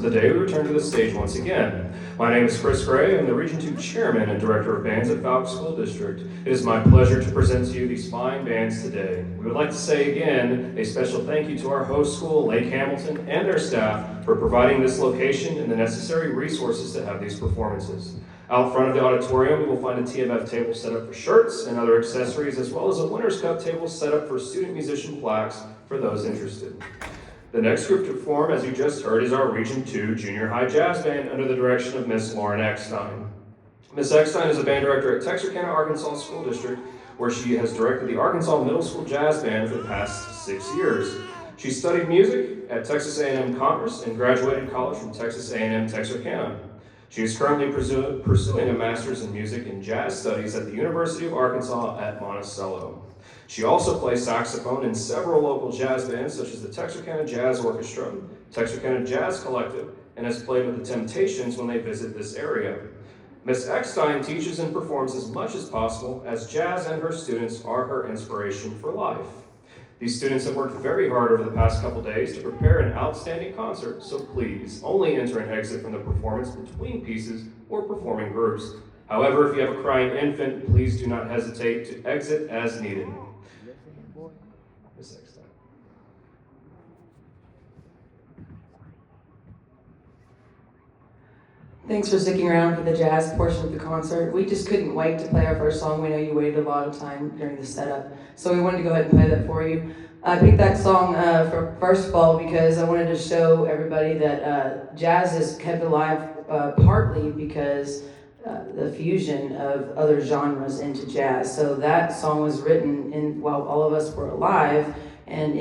of the day, we return to the stage once again. My name is Chris Gray. I'm the Region 2 Chairman and Director of Bands at Falk School District. It is my pleasure to present to you these fine bands today. We would like to say again a special thank you to our host school, Lake Hamilton, and their staff for providing this location and the necessary resources to have these performances. Out front of the auditorium, we will find a TMF table set up for shirts and other accessories, as well as a Winner's Cup table set up for student musician plaques for those interested. The next group to perform, as you just heard, is our Region 2 Junior High Jazz Band under the direction of Miss Lauren Eckstein. Miss Eckstein is a band director at Texarkana, Arkansas School District, where she has directed the Arkansas Middle School Jazz Band for the past 6 years. She studied music at Texas A&M Congress and graduated college from Texas A&M Texarkana. She is currently pursuing a master's in music and jazz studies at the University of Arkansas at Monticello. She also plays saxophone in several local jazz bands such as the Texarkana Jazz Orchestra, Texarkana Jazz Collective, and has played with the Temptations when they visit this area. Miss Eckstein teaches and performs as much as possible, as jazz and her students are her inspiration for life. These students have worked very hard over the past couple days to prepare an outstanding concert, so please only enter and exit from the performance between pieces or performing groups. However, if you have a crying infant, please do not hesitate to exit as needed. Miss Eckstein. Thanks for sticking around for the jazz portion of the concert. We just couldn't wait to play our first song. We know you waited a lot of time during the setup, so we wanted to go ahead and play that for you. I picked that song for first of all because I wanted to show everybody that jazz is kept alive partly because the fusion of other genres into jazz. So that song was written while all of us were alive, and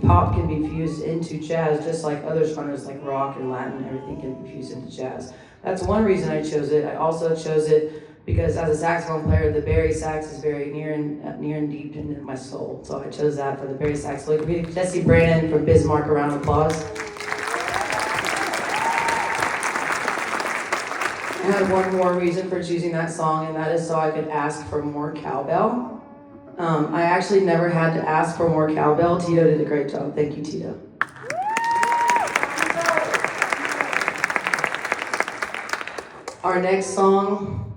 pop can be fused into jazz just like other genres like rock and Latin. Everything can be fused into jazz. That's one reason I chose it. I also chose it because as a saxophone player, the bari sax is very near and deep into my soul. So I chose that for the bari sax. So Jesse Brandon from Bismarck, a round of applause. I had one more reason for choosing that song, and that is so I could ask for more cowbell. I actually never had to ask for more cowbell. Tito did a great job. Thank you, Tito. Our next song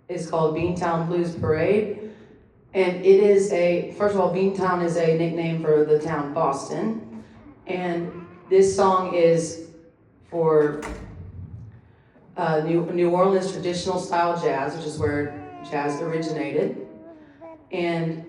is called Beantown Blues Parade. And it is first of all, Beantown is a nickname for the town Boston. And this song is for New Orleans traditional style jazz, which is where jazz originated. And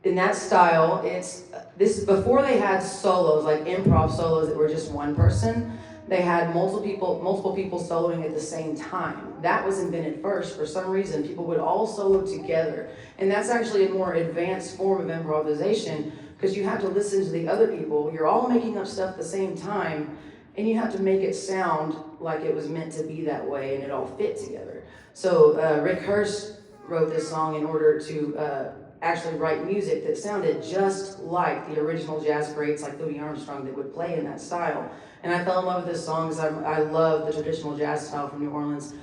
in that style, this is before they had solos, like improv solos that were just one person. They had multiple people soloing at the same time. That was invented first. For some reason, people would all solo together. And that's actually a more advanced form of improvisation because you have to listen to the other people. You're all making up stuff at the same time, and you have to make it sound like it was meant to be that way and it all fit together. So Rick Hurst wrote this song in order to actually write music that sounded just like the original jazz greats like Louis Armstrong that would play in that style. And I fell in love with this song because I love the traditional jazz style from New Orleans.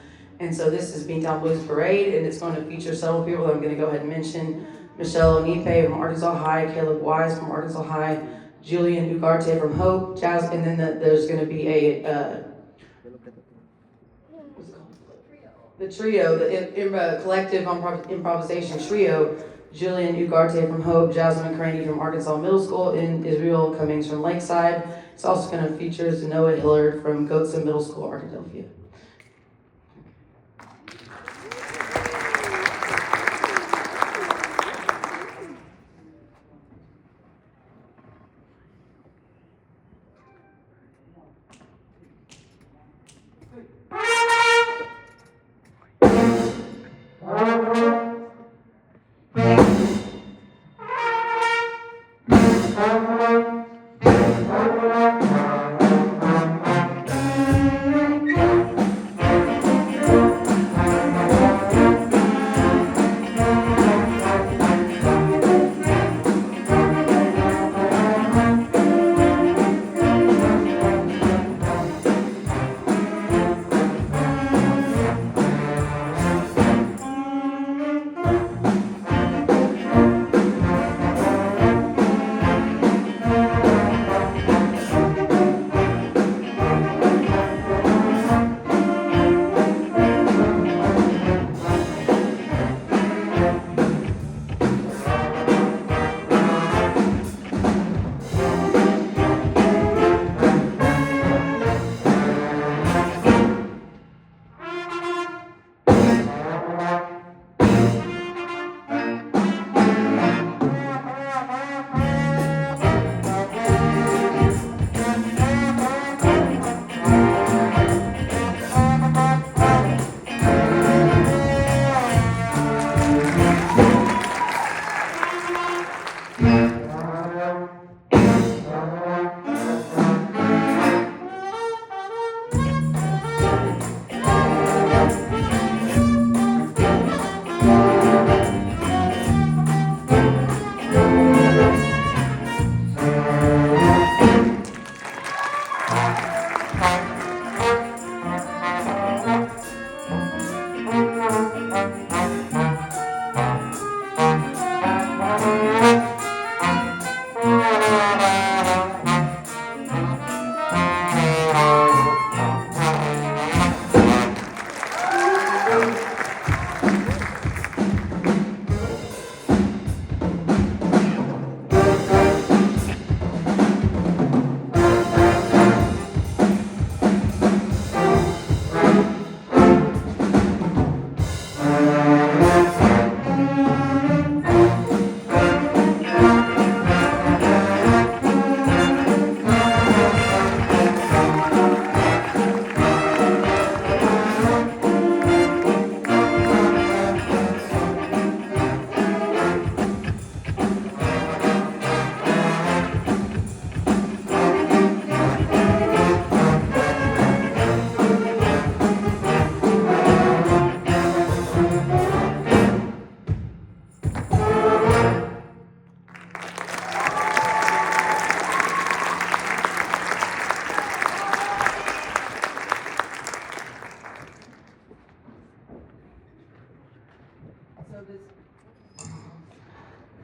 And so this is Beantown Blues Parade, and it's going to feature several people that I'm going to go ahead and mention. Michelle Onipe from Arkansas High, Caleb Wise from Arkansas High, Julian Ugarte from Hope, Jazz, and then there's going to be the trio, the collective improvisation trio, Julian Ugarte from Hope, Jasmine Craney from Arkansas Middle School, and Israel Cummings from Lakeside. It's also going to feature Noah Hillard from Goatson Middle School, Arkadelphia.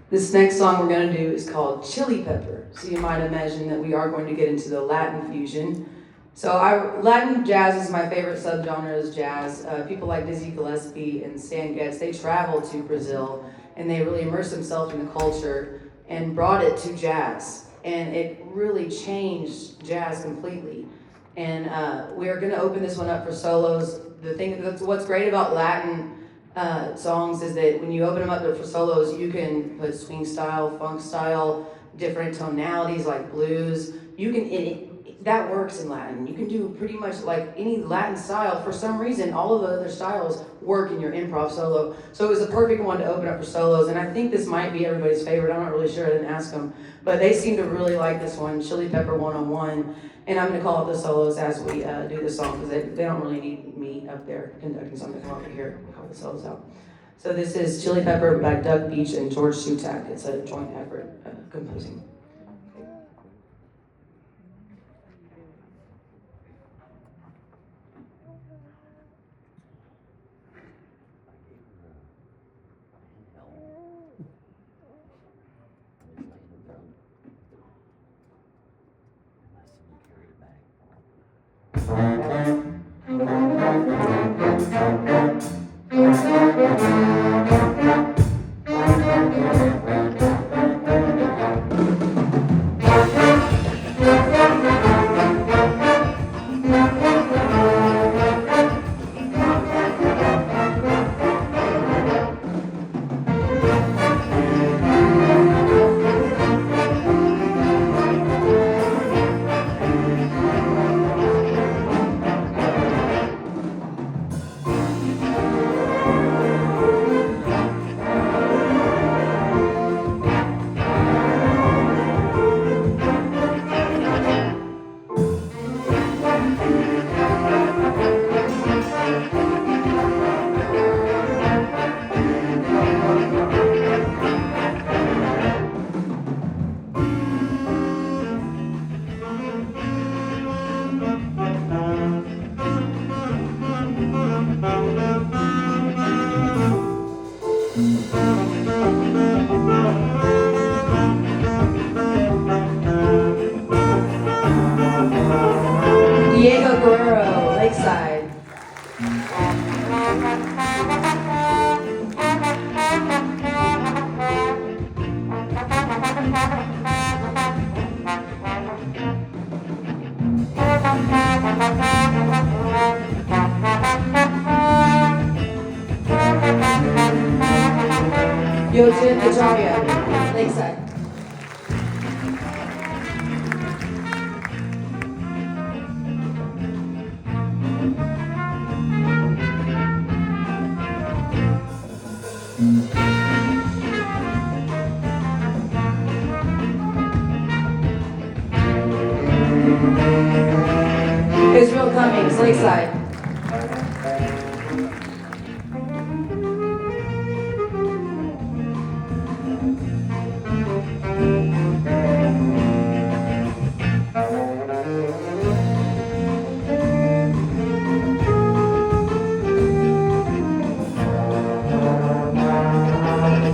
This next song we're going to do is called Chili Pepper. So you might imagine that we are going to get into the Latin fusion. So Latin jazz is my favorite subgenre is jazz. People like Dizzy Gillespie and Stan Getz, they traveled to Brazil and they really immersed themselves in the culture and brought it to jazz. And it really changed jazz completely. And we're going to open this one up for solos. What's great about Latin songs is that when you open them up for solos, you can put swing style, funk style, different tonalities like blues. You can that works in Latin. You can do pretty much like any Latin style. For some reason, all of the other styles work in your improv solo. So it was a perfect one to open up for solos. And I think this might be everybody's favorite. I'm not really sure. I didn't ask them, but they seem to really like this one, Chili Pepper 101. And I'm going to call up the solos as we do the song because they don't really need me up there conducting, so I'm going to come over here and call the solos out. So this is Chili Pepper by Doug Beach and George Sutak. It's a joint effort composing. Lakeside. Israel Cummings, Lakeside.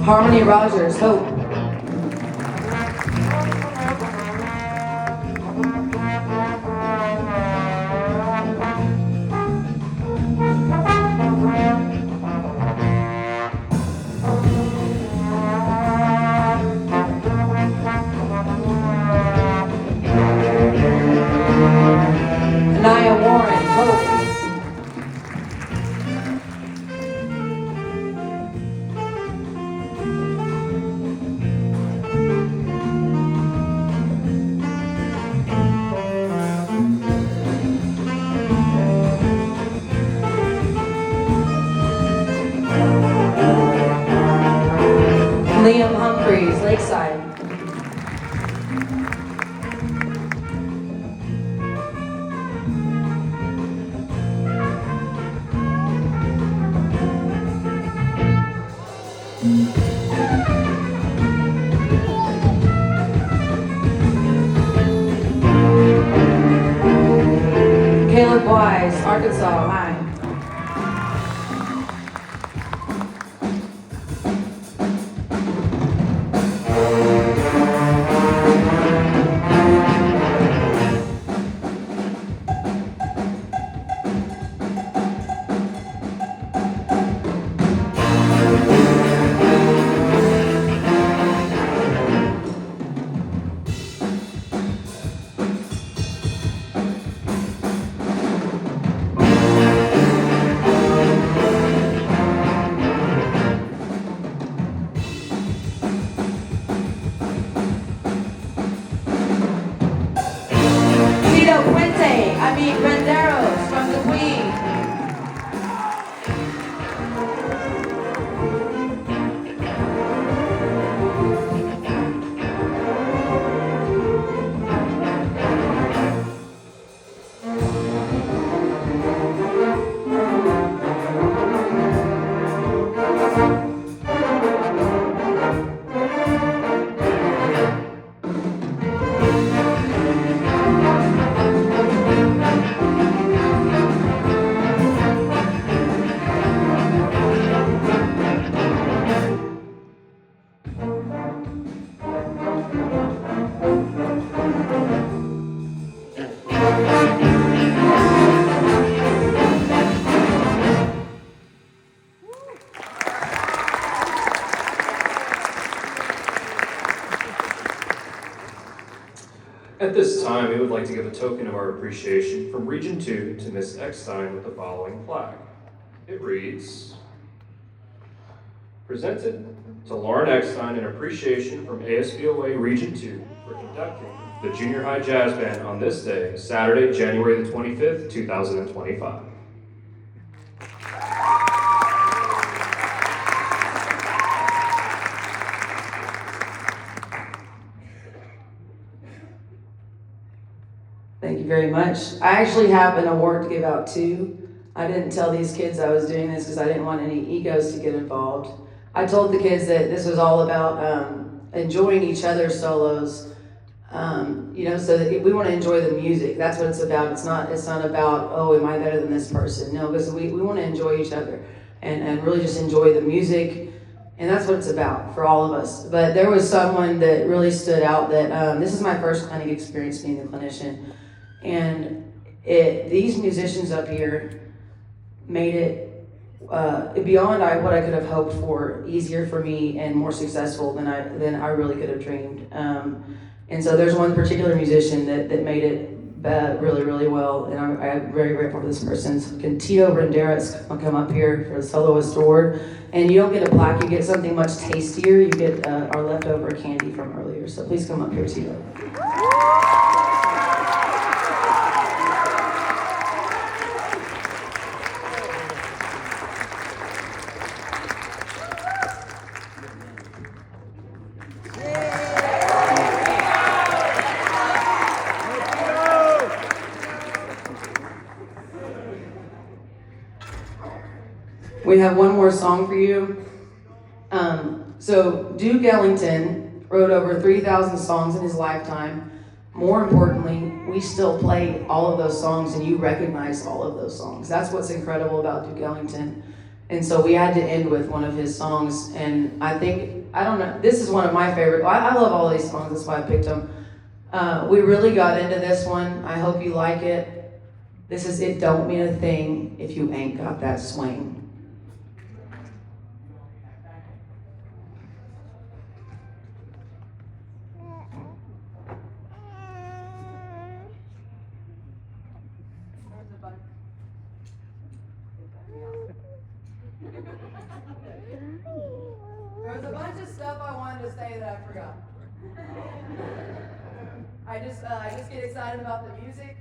Harmony Rogers, Hope. Anaya Warren, Hope. Liam Humphreys, Lakeside. Caleb Wise, Arkansas, hi. At this time, we would like to give a token of our appreciation from Region 2 to Miss Eckstein with the following plaque. It reads, presented to Lauren Eckstein in appreciation from ASBOA Region 2 for conducting the Junior High Jazz Band on this day, Saturday, January the 25th, 2025. Thank you very much. I actually have an award to give out too. I didn't tell these kids I was doing this because I didn't want any egos to get involved. I told the kids that this was all about enjoying each other's solos, so that we want to enjoy the music. That's what it's about. It's not about, oh, am I better than this person? No, because we want to enjoy each other and really just enjoy the music. And that's what it's about for all of us. But there was someone that really stood out that this is my first clinic experience being a clinician. And these musicians up here made it beyond what I could have hoped for, easier for me and more successful than I really could have dreamed. And so there's one particular musician that made it really, really well, and I'm very grateful for this person. So can Tito Renderas come up here for the Soloist Award? And you don't get a plaque, you get something much tastier. You get our leftover candy from earlier. So please come up here, Tito. We have one more song for you. So Duke Ellington wrote over 3,000 songs in his lifetime. More importantly, we still play all of those songs and you recognize all of those songs. That's what's incredible about Duke Ellington. And so we had to end with one of his songs. And I don't know, this is one of my favorite. I love all these songs, that's why I picked them. We really got into this one. I hope you like it. This is It Don't Mean a Thing If You Ain't Got That Swing. There was a bunch of stuff I wanted to say that I forgot. I just get excited about the music.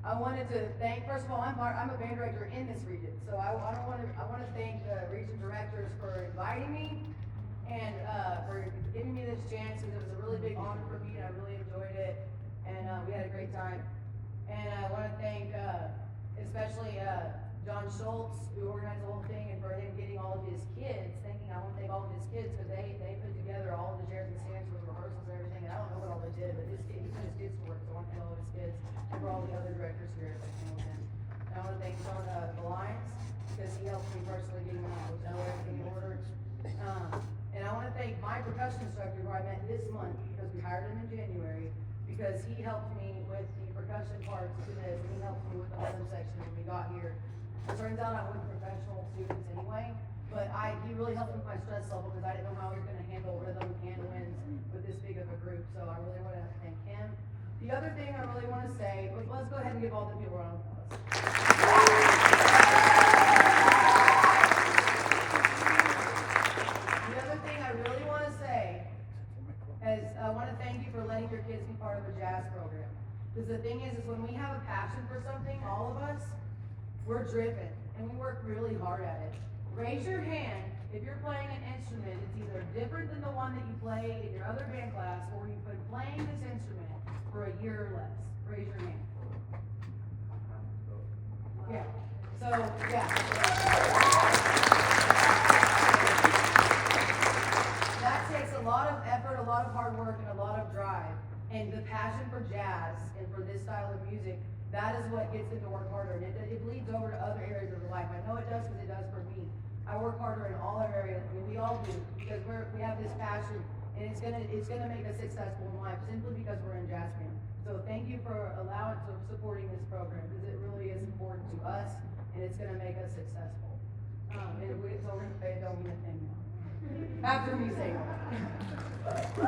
I wanted to thank, first of all, I'm a band director in this region, so I want to thank the region directors for inviting me and for giving me this chance, because it was a really big honor for me and I really enjoyed it, and we had a great time. And I want to thank especially John Schultz, who organized the whole thing, and for him getting all of his kids. I want to thank all of his kids because they put together all of the chairs and stands with rehearsals and everything. And I don't know what all they did, but he put his kids to work. So I want to thank all of his kids and for all the other directors here at Hamilton. And I want to thank Sean Alliance because he helped me personally getting my hotel everything in order. And I want to thank my percussion instructor who I met this month because we hired him in January, because he helped me with the percussion parts to this, and he helped me with the rhythm section when we got here. It turns out I wasn't professional students anyway, but he really helped with my stress level because I didn't know how I was going to handle rhythm and winds with this big of a group. So I really want to thank him. The other thing I really want to say, let's go ahead and give all the people a round of applause. The other thing I really want to say is I want to thank you for letting your kids be part of the jazz program. Because the thing is when we have a passion for something, all of us, we're driven and we work really hard at it. Raise your hand if you're playing an instrument. It's either different than the one that you play in your other band class, or you've been playing this instrument for a year or less. Raise your hand. Yeah. So, yeah. That takes a lot of effort, a lot of hard work, and a lot of drive. And the passion for jazz and for this style of music, that is what gets them to work harder. And it bleeds over to other areas of their life. I know it does because it does for me. I work harder in all our areas. I mean, we all do, because we have this passion, and it's gonna make us successful in life simply because we're in jazz band. So thank you for supporting this program, because it really is important to us, and it's gonna make us successwe'll say it don't mean a thing now. After me saying that.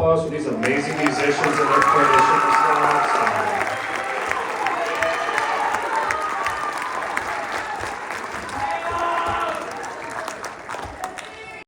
applause for these amazing musicians and their clinician staff.